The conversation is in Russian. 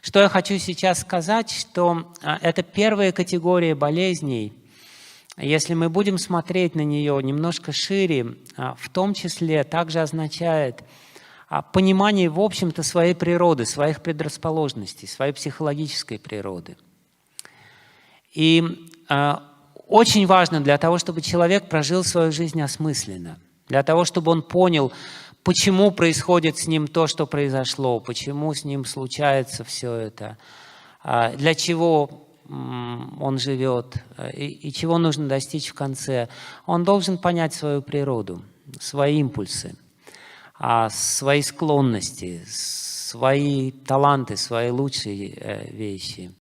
Что я хочу сейчас сказать, что это первая категория болезней. Если мы будем смотреть на нее немножко шире, в том числе также означает понимание, в общем-то, своей природы, своих предрасположенностей, своей психологической природы. И очень важно для того, чтобы человек прожил свою жизнь осмысленно, для того, чтобы он понял, почему происходит с ним то, что произошло, почему с ним случается все это, для чего он живет и чего нужно достичь в конце. Он должен понять свою природу, свои импульсы, свои склонности, свои таланты, свои лучшие вещи.